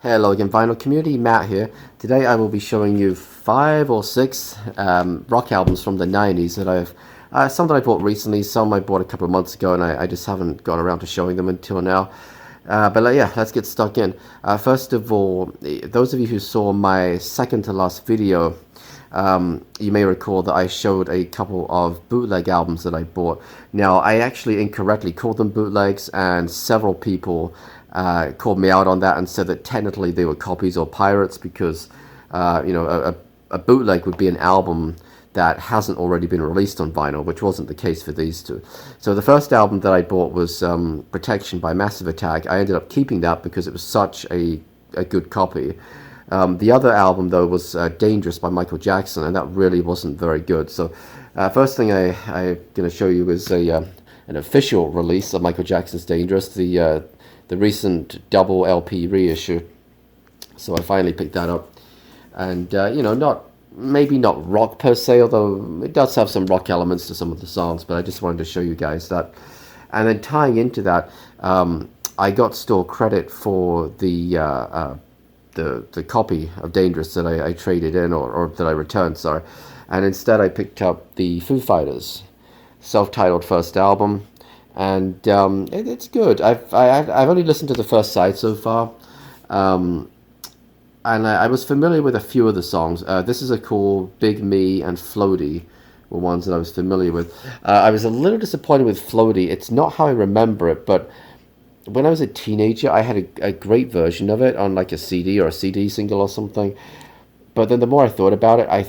Hello again, Vinyl Community, Matt here. Today I will be showing you 5 or 6 rock albums from the 90s that some that I bought recently, some I bought a couple of months ago, and I just haven't gone around to showing them until now. Yeah, let's get stuck in. First of all, those of you who saw my second to last video, you may recall that I showed a couple of bootleg albums that I bought. Now, I actually incorrectly called them bootlegs, and several people called me out on that and said that technically they were copies or pirates because, a bootleg would be an album that hasn't already been released on vinyl, which wasn't the case for these two. So the first album that I bought was Protection by Massive Attack. I ended up keeping that because it was such a good copy. The other album, though, was Dangerous by Michael Jackson, and that really wasn't very good. So first thing I'm going to show you is an official release of Michael Jackson's Dangerous, the recent double LP reissue. So I finally picked that up. And, maybe not rock per se, although it does have some rock elements to some of the songs, but I just wanted to show you guys that. And then tying into that, I got store credit for the copy of Dangerous that I traded in, or that I returned, sorry. And instead I picked up the Foo Fighters self-titled first album, and it's good. I've only listened to the first side so far, and I was familiar with a few of the songs. This Is a Cool, Big Me, and Floaty were ones that I was familiar with. I was a little disappointed with Floaty. It's not how I remember it, but when I was a teenager, I had a great version of it on like a CD or a CD single or something. But then the more I thought about it, I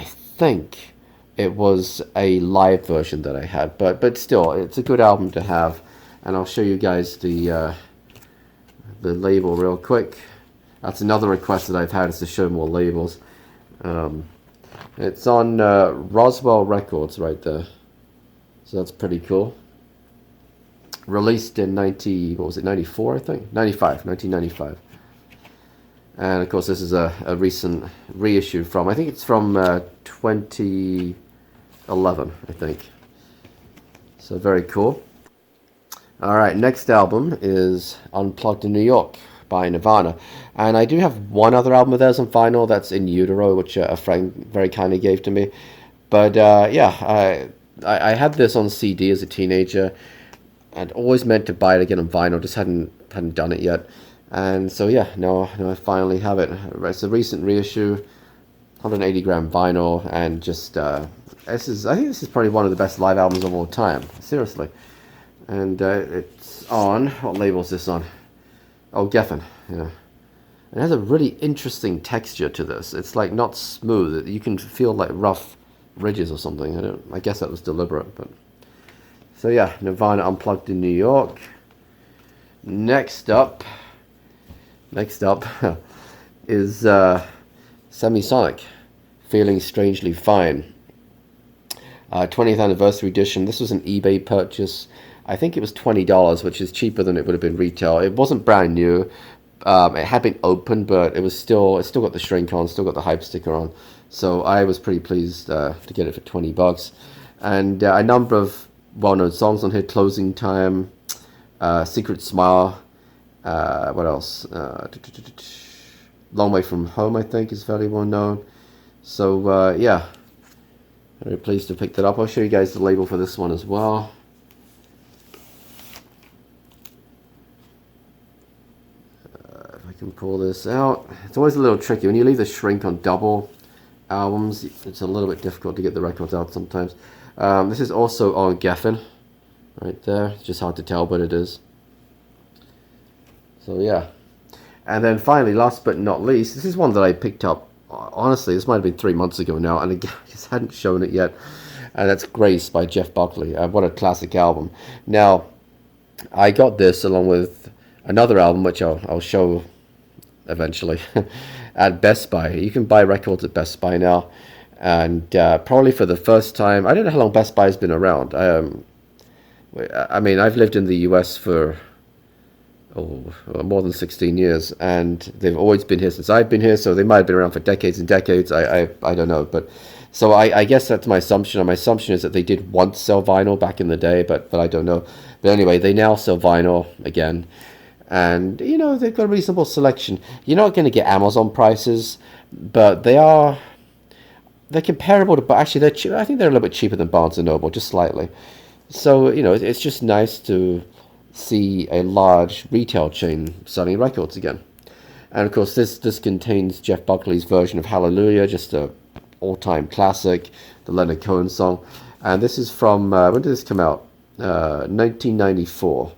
think it was a live version that I had. But still, it's a good album to have. And I'll show you guys the label real quick. That's another request that I've had, is to show more labels. It's on Roswell Records right there. So that's pretty cool. Released in 94, I think? 1995. And of course this is a recent reissue from, I think it's from 2011, I think. So very cool. Alright, next album is Unplugged in New York by Nirvana. And I do have one other album of theirs on vinyl, that's In Utero, which a friend very kindly gave to me. But yeah, I had this on CD as a teenager. I'd always meant to buy it again on vinyl, just hadn't done it yet. And so yeah, now I finally have it. It's a recent reissue, 180 gram vinyl, and just I think this is probably one of the best live albums of all time, seriously. And it's on, what label is this on? Oh, Geffen, yeah. It has a really interesting texture to this. It's like not smooth. You can feel like rough ridges or something. I guess that was deliberate, but. So yeah, Nirvana Unplugged in New York. Next up is Semisonic, Feeling Strangely Fine. 20th anniversary edition. This was an eBay purchase. I think it was $20, which is cheaper than it would have been retail. It wasn't brand new. It had been opened, but it still got the shrink on, still got the hype sticker on. So I was pretty pleased to get it for $20. And a number of well-known songs on here: Closing Time, Secret Smile, what else? Long Way From Home, I think, is fairly well known. So yeah, very pleased to pick that up. I'll show you guys the label for this one as well. If I can pull this out. It's always a little tricky. When you leave the shrink on double albums, it's a little bit difficult to get the records out sometimes. This is also on Geffen, right there. It's just hard to tell, but it is. So yeah. And then finally, last but not least, this is one that I picked up, honestly, this might have been 3 months ago now, and again, I just hadn't shown it yet. And that's Grace by Jeff Buckley. What a classic album. Now, I got this along with another album, which I'll show eventually, at Best Buy. You can buy records at Best Buy now. And probably for the first time, I don't know how long Best Buy has been around. I mean, I've lived in the US for more than 16 years, and they've always been here since I've been here, so they might have been around for decades and decades. I don't know, but so I guess that's my assumption. And my assumption is that they did once sell vinyl back in the day, but I don't know. But anyway, they now sell vinyl again. and you know they've got a reasonable selection. You're not going to get Amazon prices, but they're comparable to, but actually they're cheap. I think they're a little bit cheaper than Barnes and Noble, just slightly. So you know it's just nice to see a large retail chain selling records again. And of course this contains Jeff Buckley's version of Hallelujah, just a all-time classic, the Leonard Cohen song. And this is from when did this come out? 1994.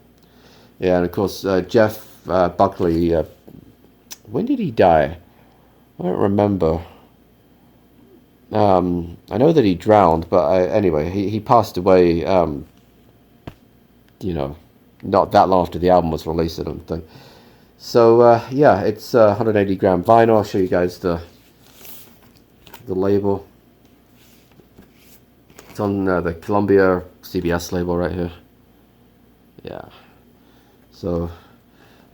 Yeah, and of course Jeff Buckley. When did he die? I don't remember. I know that he drowned, but anyway, he passed away. You know, not that long after the album was released, I don't think. So yeah, it's 180 gram vinyl. I'll show you guys the label. It's on the Columbia CBS label right here. Yeah. So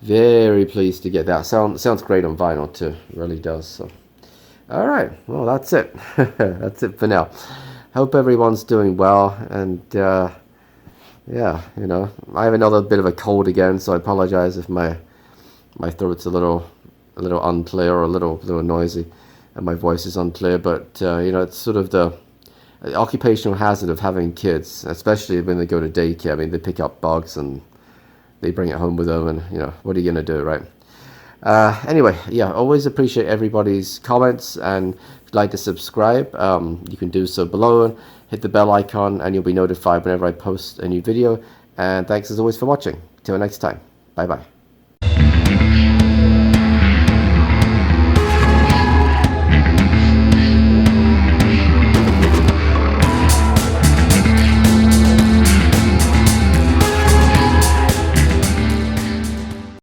very pleased to get that. Sounds great on vinyl too. It really does. So all right. Well, that's it. That's it for now. Hope everyone's doing well, and yeah, you know, I have another bit of a cold again, so I apologize if my throat's a little unclear or a little noisy, and my voice is unclear. But you know, it's sort of the occupational hazard of having kids, especially when they go to daycare. I mean, they pick up bugs and they bring it home with them, and you know, what are you gonna do, right? Anyway, yeah, always appreciate everybody's comments, and if you'd like to subscribe, you can do so below and hit the bell icon, and you'll be notified whenever I post a new video. And thanks as always for watching. Till next time, bye bye.